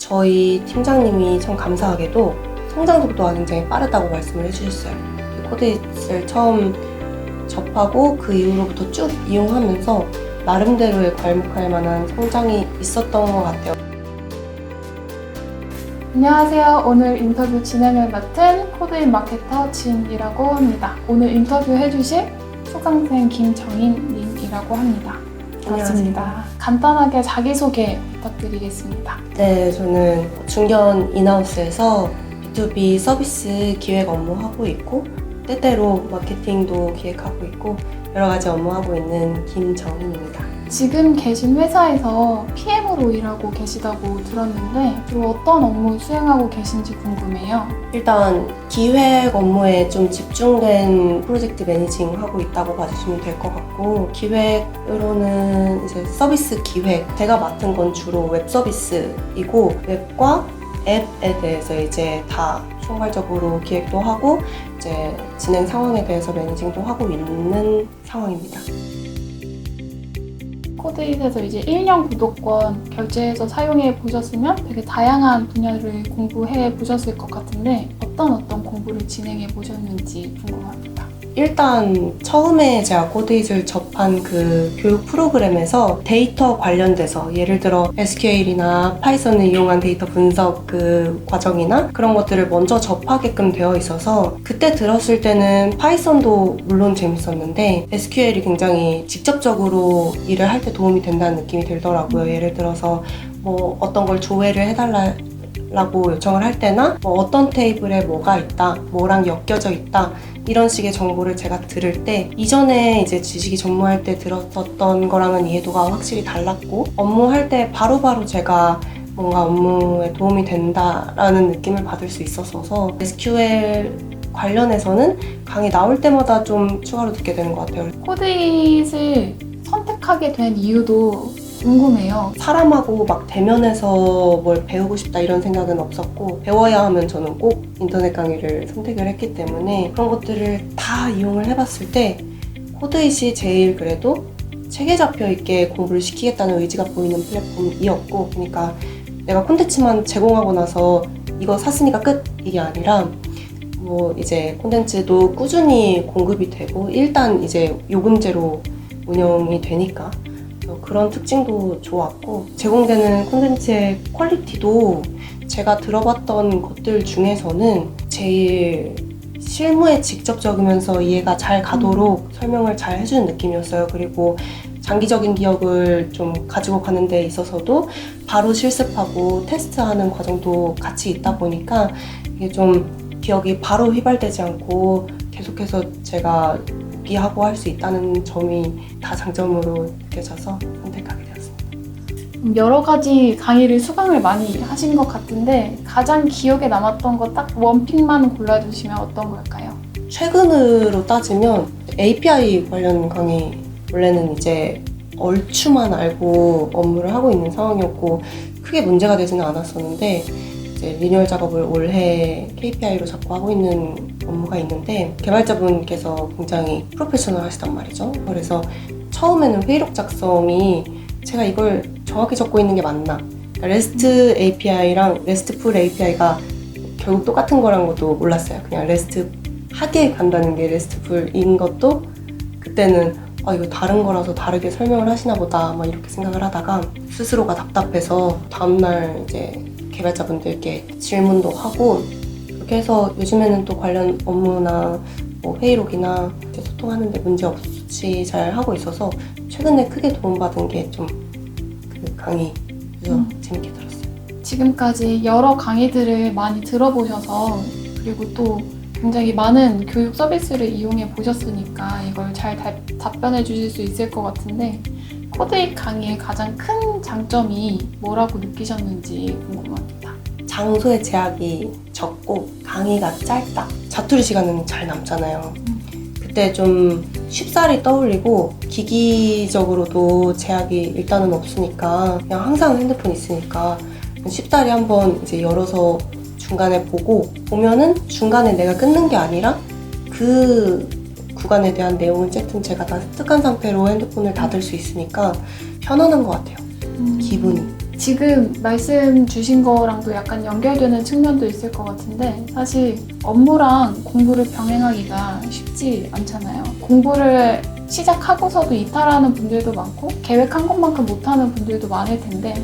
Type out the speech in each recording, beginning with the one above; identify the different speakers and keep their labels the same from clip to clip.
Speaker 1: 저희 팀장님이 참 감사하게도 성장 속도가 굉장히 빠르다고 말씀을 해주셨어요. 코드잇을 처음 접하고 그 이후로부터 쭉 이용하면서 나름대로의 괄목할 만한 성장이 있었던 것 같아요.
Speaker 2: 안녕하세요. 오늘 인터뷰 진행을 맡은 코드잇 마케터 진이라고 합니다. 오늘 인터뷰 해주실 수강생 김정인님이라고 합니다. 반갑습니다. 간단하게 자기소개 부탁드리겠습니다.
Speaker 1: 네, 저는 중견 인하우스에서 B2B 서비스 기획 업무하고 있고 때때로 마케팅도 기획하고 있고 여러 가지 업무하고 있는 김정인입니다.
Speaker 2: 지금 계신 회사에서 PM으로 일하고 계시다고 들었는데 주로 어떤 업무 수행하고 계신지 궁금해요.
Speaker 1: 일단 기획 업무에 좀 집중된 프로젝트 매니징 하고 있다고 봐주시면 될 것 같고, 기획으로는 이제 서비스 기획, 제가 맡은 건 주로 웹 서비스이고 웹과 앱에 대해서 이제 다 총괄적으로 기획도 하고 이제 진행 상황에 대해서 매니징도 하고 있는 상황입니다.
Speaker 2: 코드잇에서 이제 1년 구독권 결제해서 사용해 보셨으면 되게 다양한 분야를 공부해 보셨을 것 같은데 어떤 공부를 진행해 보셨는지 궁금합니다.
Speaker 1: 일단 처음에 제가 코드잇을 접한 그 교육 프로그램에서 데이터 관련돼서 예를 들어 SQL이나 파이썬을 이용한 데이터 분석 그 과정이나 그런 것들을 먼저 접하게끔 되어 있어서 그때 들었을 때는 파이썬도 물론 재밌었는데 SQL이 굉장히 직접적으로 일을 할 때 도움이 된다는 느낌이 들더라고요. 예를 들어서 뭐 어떤 걸 조회를 해달라고 요청을 할 때나 뭐 어떤 테이블에 뭐가 있다, 뭐랑 엮여져 있다 이런 식의 정보를 제가 들을 때 이전에 이제 지식이 전무할 때 들었었던 거랑은 이해도가 확실히 달랐고 업무할 때 바로바로 제가 뭔가 업무에 도움이 된다라는 느낌을 받을 수 있었어서 SQL 관련해서는 강의 나올 때마다 좀 추가로 듣게 되는 것 같아요.
Speaker 2: 코드잇을 선택하게 된 이유도 궁금해요.
Speaker 1: 사람하고 막 대면해서 뭘 배우고 싶다 이런 생각은 없었고 배워야 하면 저는 꼭 인터넷 강의를 선택을 했기 때문에 그런 것들을 다 이용을 해봤을 때 코드잇이 제일 그래도 체계 잡혀 있게 공부를 시키겠다는 의지가 보이는 플랫폼이었고, 그러니까 내가 콘텐츠만 제공하고 나서 이거 샀으니까 끝 이게 아니라 뭐 이제 콘텐츠도 꾸준히 공급이 되고 일단 이제 요금제로 운영이 되니까 그런 특징도 좋았고 제공되는 콘텐츠의 퀄리티도 제가 들어봤던 것들 중에서는 제일 실무에 직접 적으면서 이해가 잘 가도록 설명을 잘 해주는 느낌이었어요. 그리고 장기적인 기억을 좀 가지고 가는 데 있어서도 바로 실습하고 테스트하는 과정도 같이 있다 보니까 이게 좀 기억이 바로 휘발되지 않고 계속해서 제가 하고 할 수 있다는 점이 다 장점으로 느껴져서 선택하게 되었습니다.
Speaker 2: 여러 가지 강의를 수강을 많이 하신 것 같은데 가장 기억에 남았던 거 딱 원픽만 골라주시면 어떤 걸까요?
Speaker 1: 최근으로 따지면 API 관련 강의, 원래는 이제 얼추만 알고 업무를 하고 있는 상황이었고 크게 문제가 되지는 않았었는데 이제 리뉴얼 작업을 올해 KPI로 잡고 하고 있는 업무가 있는데 개발자분께서 굉장히 프로페셔널 하시단 말이죠. 그래서 처음에는 회의록 작성이 제가 이걸 정확히 적고 있는 게 맞나, 그러니까 REST API랑 RESTful API가 결국 똑같은 거란 것도 몰랐어요. 그냥 REST 하게 간다는 게 RESTful인 것도 그때는 이거 다른 거라서 다르게 설명을 하시나 보다 막 이렇게 생각을 하다가 스스로가 답답해서 다음날 이제 개발자분들께 질문도 하고 그렇게 해서 요즘에는 또 관련 업무나 뭐 회의록이나 소통하는데 문제 없이 잘 하고 있어서 최근에 크게 도움받은 게 좀 그 강의 그래서 재밌게 들었어요.
Speaker 2: 지금까지 여러 강의들을 많이 들어보셔서 그리고 또 굉장히 많은 교육 서비스를 이용해 보셨으니까 이걸 잘 답변해 주실 수 있을 것 같은데 코드잇 강의의 가장 큰 장점이 뭐라고 느끼셨는지 궁금합니다.
Speaker 1: 장소의 제약이 적고 강의가 짧다. 자투리 시간은 잘 남잖아요. 그때 좀 쉽사리 떠올리고 기기적으로도 제약이 일단은 없으니까 그냥 항상 핸드폰 있으니까 쉽사리 한번 이제 열어서 중간에 보면은 중간에 내가 끊는 게 아니라 그 구간에 대한 내용은 어쨌든 제가 다 습득한 상태로 핸드폰을 닫을 수 있으니까 편안한 것 같아요. 기분이.
Speaker 2: 지금 말씀 주신 거랑도 약간 연결되는 측면도 있을 것 같은데 사실 업무랑 공부를 병행하기가 쉽지 않잖아요. 공부를 시작하고서도 이탈하는 분들도 많고 계획한 것만큼 못하는 분들도 많을 텐데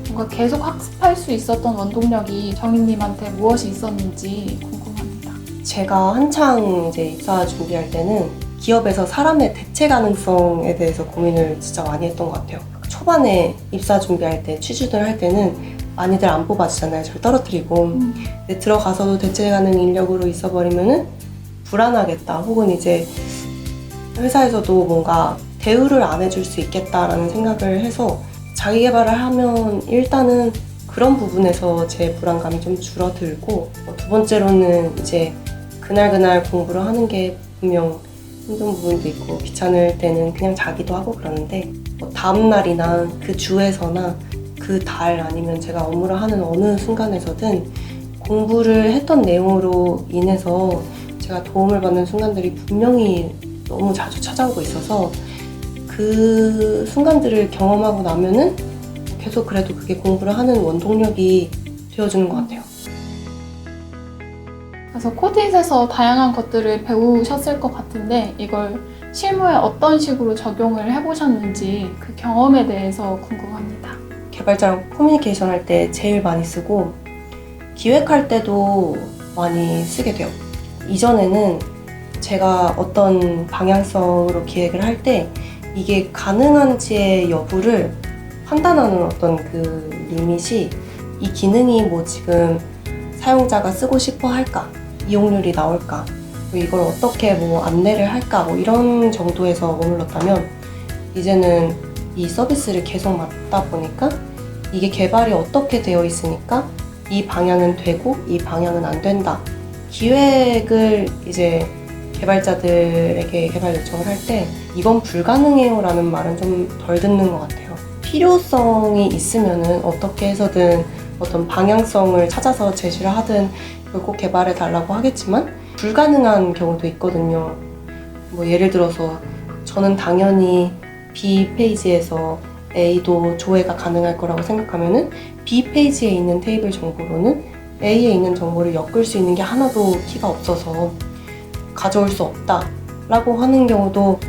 Speaker 2: 뭔가 계속 학습할 수 있었던 원동력이 정희님한테 무엇이 있었는지 궁금합니다.
Speaker 1: 제가 한창 이제 입사 준비할 때는 기업에서 사람의 대체 가능성에 대해서 고민을 진짜 많이 했던 것 같아요. 초반에 입사 준비할 때, 취준을 할 때는 많이들 안 뽑아주잖아요. 절 떨어뜨리고. 근데 들어가서도 대체 가능 인력으로 있어버리면은 불안하겠다. 혹은 이제 회사에서도 뭔가 대우를 안 해줄 수 있겠다라는 생각을 해서 자기 개발을 하면 일단은 그런 부분에서 제 불안감이 좀 줄어들고, 두 번째로는 이제 그날 공부를 하는 게 분명 힘든 부분도 있고 귀찮을 때는 그냥 자기도 하고 그러는데, 다음 날이나 그 주에서나 그 달 아니면 제가 업무를 하는 어느 순간에서든 공부를 했던 내용으로 인해서 제가 도움을 받는 순간들이 분명히 너무 자주 찾아오고 있어서 그 순간들을 경험하고 나면은 계속 그래도 그게 공부를 하는 원동력이 되어주는 것 같아요.
Speaker 2: 그래서 코드잇에서 다양한 것들을 배우셨을 것 같은데 이걸 실무에 어떤 식으로 적용을 해보셨는지 그 경험에 대해서 궁금합니다.
Speaker 1: 개발자랑 커뮤니케이션 할 때 제일 많이 쓰고 기획할 때도 많이 쓰게 돼요. 이전에는 제가 어떤 방향성으로 기획을 할 때 이게 가능한지의 여부를 판단하는 어떤 그 리밋이 이 기능이 뭐 지금 사용자가 쓰고 싶어 할까? 이용률이 나올까? 뭐 이걸 어떻게 뭐 안내를 할까? 뭐 이런 정도에서 머물렀다면 이제는 이 서비스를 계속 맡다 보니까 이게 개발이 어떻게 되어 있으니까 이 방향은 되고 이 방향은 안 된다. 기획을 이제 개발자들에게 개발 요청을 할 때 이건 불가능해요 라는 말은 좀 덜 듣는 것 같아요. 필요성이 있으면은 어떻게 해서든 어떤 방향성을 찾아서 제시를 하든 그걸 꼭 개발해 달라고 하겠지만 불가능한 경우도 있거든요. 뭐 예를 들어서 저는 당연히 B 페이지에서 A도 조회가 가능할 거라고 생각하면은 B 페이지에 있는 테이블 정보로는 A에 있는 정보를 엮을 수 있는 게 하나도 키가 없어서 가져올 수 없다라고 하는 경우도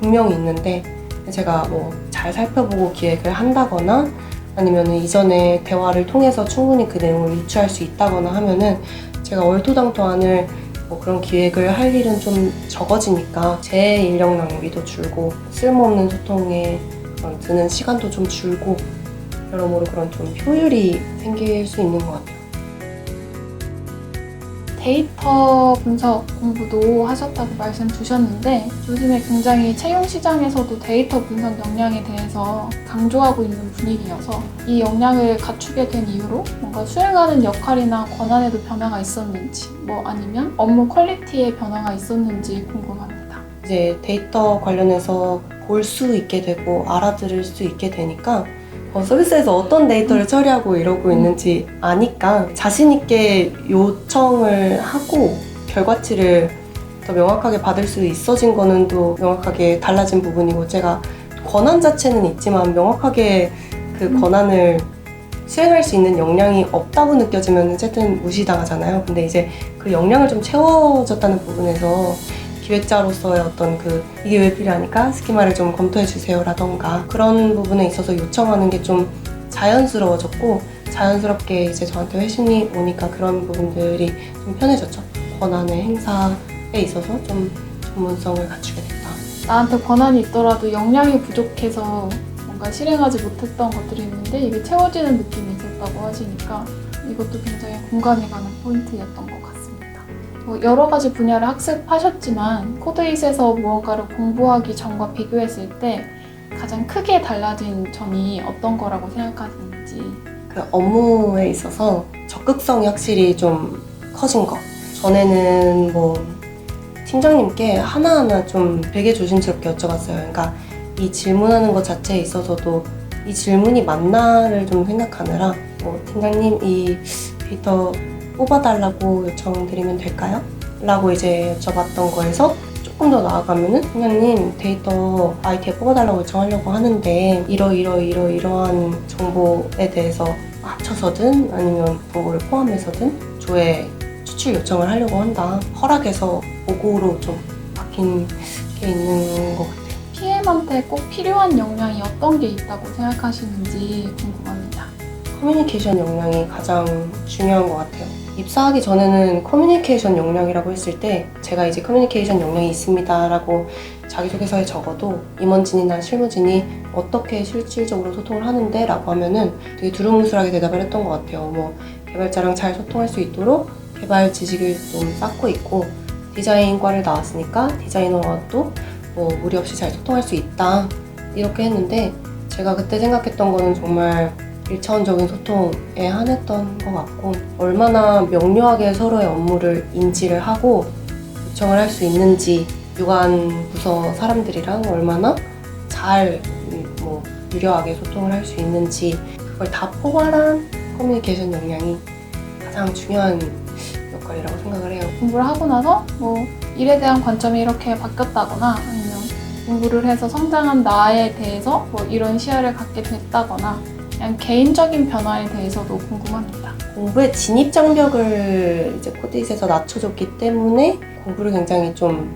Speaker 1: 분명히 있는데 제가 뭐 잘 살펴보고 기획을 한다거나 아니면 이전에 대화를 통해서 충분히 그 내용을 유추할 수 있다거나 하면은 제가 얼토당토안을 뭐 그런 기획을 할 일은 좀 적어지니까 제 인력 낭비도 줄고 쓸모없는 소통에 드는 시간도 좀 줄고 여러모로 그런 좀 효율이 생길 수 있는 것 같아요.
Speaker 2: 데이터 분석 공부도 하셨다고 말씀 주셨는데 요즘에 굉장히 채용 시장에서도 데이터 분석 역량에 대해서 강조하고 있는 분위기여서 이 역량을 갖추게 된 이유로 뭔가 수행하는 역할이나 권한에도 변화가 있었는지 뭐 아니면 업무 퀄리티에 변화가 있었는지 궁금합니다.
Speaker 1: 이제 데이터 관련해서 볼 수 있게 되고 알아들을 수 있게 되니까 서비스에서 어떤 데이터를 처리하고 이러고 있는지 아니까 자신 있게 요청을 하고 결과치를 더 명확하게 받을 수 있어진 거는 또 명확하게 달라진 부분이고 제가 권한 자체는 있지만 명확하게 그 권한을 수행할 수 있는 역량이 없다고 느껴지면 어쨌든 무시당하잖아요. 근데 이제 그 역량을 좀 채워졌다는 부분에서 기획자로서의 어떤 이게 왜 필요하니까 스키마를 좀 검토해 주세요 라던가 그런 부분에 있어서 요청하는 게 좀 자연스러워졌고 자연스럽게 이제 저한테 회신이 오니까 그런 부분들이 좀 편해졌죠. 권한의 행사에 있어서 좀 전문성을 갖추게 됐다.
Speaker 2: 나한테 권한이 있더라도 역량이 부족해서 뭔가 실행하지 못했던 것들이 있는데 이게 채워지는 느낌이 있었다고 하시니까 이것도 굉장히 공감이 가는 포인트였던 것 같습니다. 여러 가지 분야를 학습하셨지만 코드잇에서 무언가를 공부하기 전과 비교했을 때 가장 크게 달라진 점이 어떤 거라고 생각하시는지.
Speaker 1: 그 업무에 있어서 적극성이 확실히 좀 커진 거. 전에는 뭐 팀장님께 하나하나 좀 되게 조심스럽게 여쭤봤어요. 그러니까 이 질문하는 것 자체에 있어서도 이 질문이 맞나를 좀 생각하느라 뭐 팀장님 이 데이터 뽑아달라고 요청드리면 될까요? 라고 이제 여쭤봤던 거에서 조금 더 나아가면은 팀장님 데이터 아이티에 뽑아달라고 요청하려고 하는데 이러한 정보에 대해서 합쳐서든 아니면 정보를 포함해서든 조회 추출 요청을 하려고 한다. 허락해서 보고로 좀 바뀐 게 있는 것 같아요.
Speaker 2: PM한테 꼭 필요한 역량이 어떤 게 있다고 생각하시는지 궁금합니다.
Speaker 1: 커뮤니케이션 역량이 가장 중요한 것 같아요. 입사하기 전에는 커뮤니케이션 역량이라고 했을 때 제가 이제 커뮤니케이션 역량이 있습니다 라고 자기소개서에 적어도 임원진이나 실무진이 어떻게 실질적으로 소통을 하는데 라고 하면은 되게 두루뭉술하게 대답을 했던 것 같아요. 뭐 개발자랑 잘 소통할 수 있도록 개발 지식을 좀 쌓고 있고 디자인과를 나왔으니까 디자이너와 또 뭐 무리 없이 잘 소통할 수 있다 이렇게 했는데 제가 그때 생각했던 거는 정말 1차원적인 소통에 한했던 것 같고 얼마나 명료하게 서로의 업무를 인지를 하고 요청을 할 수 있는지 유관 부서 사람들이랑 얼마나 잘 유려하게 소통을 할 수 있는지 그걸 다 포괄한 커뮤니케이션 역량이 가장 중요한 역할이라고 생각을 해요.
Speaker 2: 공부를 하고 나서 뭐 일에 대한 관점이 이렇게 바뀌었다거나 아니면 공부를 해서 성장한 나에 대해서 뭐 이런 시야를 갖게 됐다거나 그냥 개인적인 변화에 대해서도 궁금합니다.
Speaker 1: 공부의 진입 장벽을 이제 코드잇에서 낮춰줬기 때문에 공부를 굉장히 좀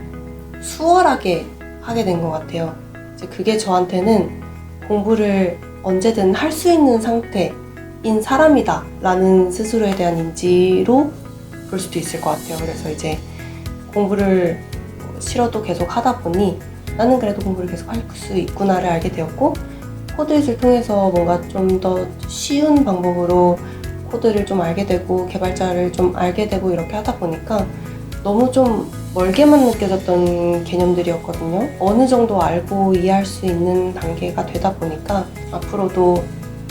Speaker 1: 수월하게 하게 된 것 같아요. 이제 그게 저한테는 공부를 언제든 할 수 있는 상태인 사람이다 라는 스스로에 대한 인지로 볼 수도 있을 것 같아요. 그래서 이제 공부를 싫어도 계속 하다 보니 나는 그래도 공부를 계속 할 수 있구나를 알게 되었고 코드잇을 통해서 뭔가 좀 더 쉬운 방법으로 코드를 좀 알게 되고 개발자를 좀 알게 되고 이렇게 하다 보니까 너무 좀 멀게만 느껴졌던 개념들이었거든요. 어느 정도 알고 이해할 수 있는 단계가 되다 보니까 앞으로도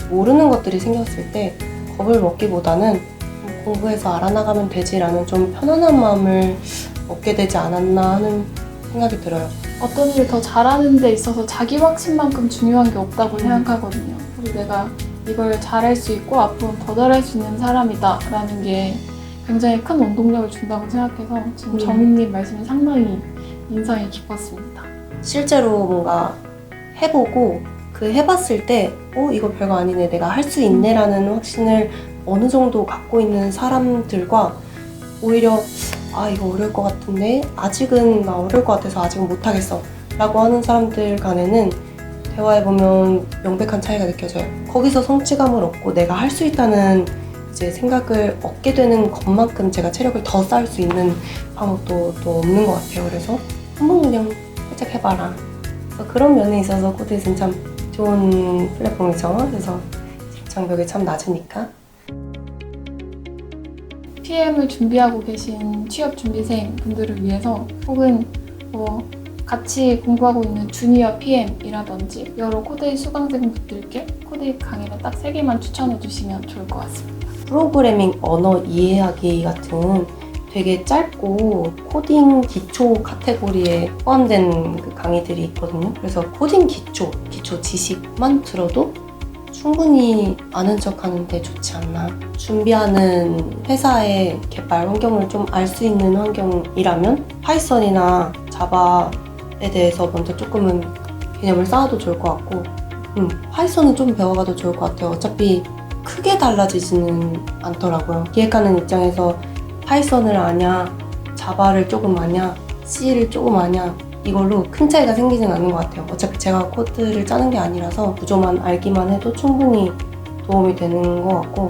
Speaker 1: 모르는 것들이 생겼을 때 겁을 먹기보다는 공부해서 알아나가면 되지라는 좀 편안한 마음을 얻게 되지 않았나 하는 생각이 들어요.
Speaker 2: 어떤 일을 더 잘하는 데 있어서 자기 확신만큼 중요한 게 없다고 생각하거든요. 그리고 내가 이걸 잘할 수 있고 앞으로는 더 잘할 수 있는 사람이다 라는 게 굉장히 큰 원동력을 준다고 생각해서 지금 정인님 말씀이 상당히 인상이 깊었습니다.
Speaker 1: 실제로 뭔가 해보고 그 해봤을 때 이거 별거 아니네 내가 할 수 있네 라는 확신을 어느 정도 갖고 있는 사람들과 오히려 이거 어려울 것 같은데 아직은 나 어려울 것 같아서 아직은 못하겠어 라고 하는 사람들 간에는 대화해보면 명백한 차이가 느껴져요. 거기서 성취감을 얻고 내가 할 수 있다는 이제 생각을 얻게 되는 것만큼 제가 체력을 더 쌓을 수 있는 방법도 또 없는 것 같아요. 그래서 한번 그냥 살짝 해봐라. 그래서 그런 면에 있어서 코드잇은 참 좋은 플랫폼이죠. 그래서 장벽이 참 낮으니까.
Speaker 2: PM을 준비하고 계신 취업 준비생 분들을 위해서 혹은 뭐 같이 공부하고 있는 주니어 PM이라든지 여러 코드잇 수강생분들께 코드잇 강의를 딱 3개만 추천해 주시면 좋을 것 같습니다.
Speaker 1: 프로그래밍 언어 이해하기 같은 되게 짧고 코딩 기초 카테고리에 포함된 그 강의들이 있거든요. 그래서 코딩 기초 지식만 들어도 충분히 아는 척 하는데 좋지 않나. 준비하는 회사의 개발 환경을 좀 알 수 있는 환경이라면 파이썬이나 자바에 대해서 먼저 조금은 개념을 쌓아도 좋을 것 같고 파이썬은 좀 배워가도 좋을 것 같아요. 어차피 크게 달라지지는 않더라고요. 기획하는 입장에서 파이썬을 아냐, 자바를 조금 아냐, C를 조금 아냐 이걸로 큰 차이가 생기진 않는 것 같아요. 어차피 제가 코드를 짜는 게 아니라서 구조만 알기만 해도 충분히 도움이 되는 것 같고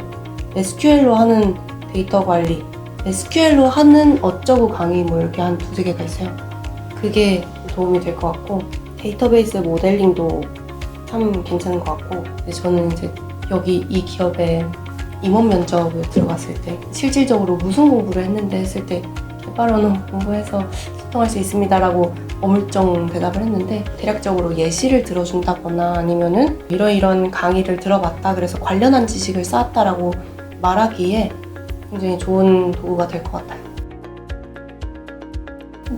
Speaker 1: SQL로 하는 데이터 관리, SQL로 하는 어쩌고 강의 뭐 이렇게 한 2-3개가 있어요. 그게 도움이 될 것 같고 데이터베이스 모델링도 참 괜찮은 것 같고 저는 이제 여기 이 기업에 임원 면접을 들어갔을 때 실질적으로 무슨 공부를 했는데 했을 때 개발 언어 공부해서 소통할 수 있습니다 라고 어물쩡 대답을 했는데 대략적으로 예시를 들어준다거나 아니면은 이런 강의를 들어봤다 그래서 관련한 지식을 쌓았다라고 말하기에 굉장히 좋은 도구가 될 것 같아요.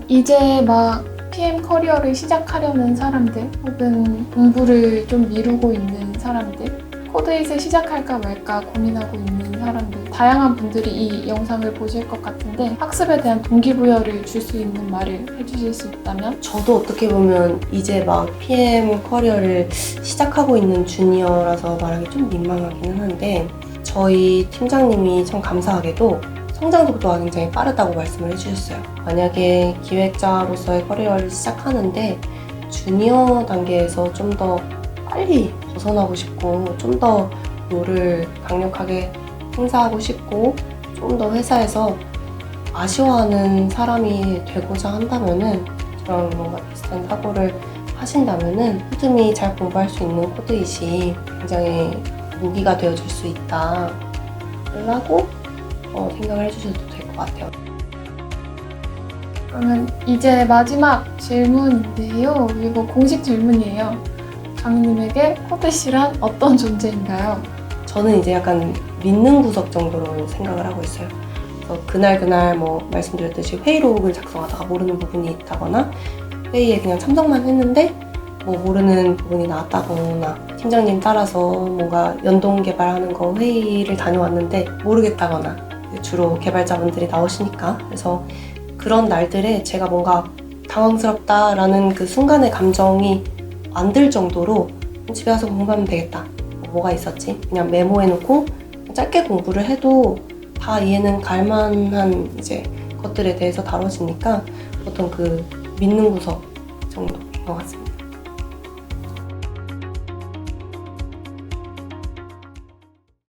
Speaker 2: 이제 막 PM 커리어를 시작하려는 사람들 혹은 공부를 좀 미루고 있는 사람들 코드잇을 시작할까 말까 고민하고 있는 사람들, 다양한 분들이 이 영상을 보실 것 같은데 학습에 대한 동기부여를 줄 수 있는 말을 해주실 수 있다면?
Speaker 1: 저도 어떻게 보면 이제 막 PM 커리어를 시작하고 있는 주니어라서 말하기 좀 민망하기는 한데 저희 팀장님이 참 감사하게도 성장 속도가 굉장히 빠르다고 말씀을 해주셨어요. 만약에 기획자로서의 커리어를 시작하는데 주니어 단계에서 좀 더 빨리 벗어나고 싶고 좀 더 롤을 강력하게 행사하고 싶고 좀 더 회사에서 아쉬워하는 사람이 되고자 한다면은 저랑 뭔가 비슷한 사고를 하신다면은 꾸준히 잘 공부할 수 있는 코드잇이 굉장히 무기가 되어줄 수 있다 라고 생각을 해주셔도 될 것 같아요.
Speaker 2: 그러면 이제 마지막 질문인데요. 이거 공식 질문이에요. 강희님에게 코드잇이란 어떤 존재인가요?
Speaker 1: 저는 이제 약간 믿는 구석 정도로 생각을 하고 있어요. 그래서 그날 뭐 말씀드렸듯이 회의록을 작성하다가 모르는 부분이 있다거나 회의에 그냥 참석만 했는데 뭐 모르는 부분이 나왔다거나 팀장님 따라서 뭔가 연동 개발하는 거 회의를 다녀왔는데 모르겠다거나 주로 개발자분들이 나오시니까 그래서 그런 날들에 제가 뭔가 당황스럽다라는 그 순간의 감정이 안 들 정도로 집에 가서 공부하면 되겠다. 뭐가 있었지? 그냥 메모해놓고 짧게 공부를 해도 다 이해는 갈 만한 이제 것들에 대해서 다뤄지니까 보통 그 믿는 구석 정도인 것 같습니다.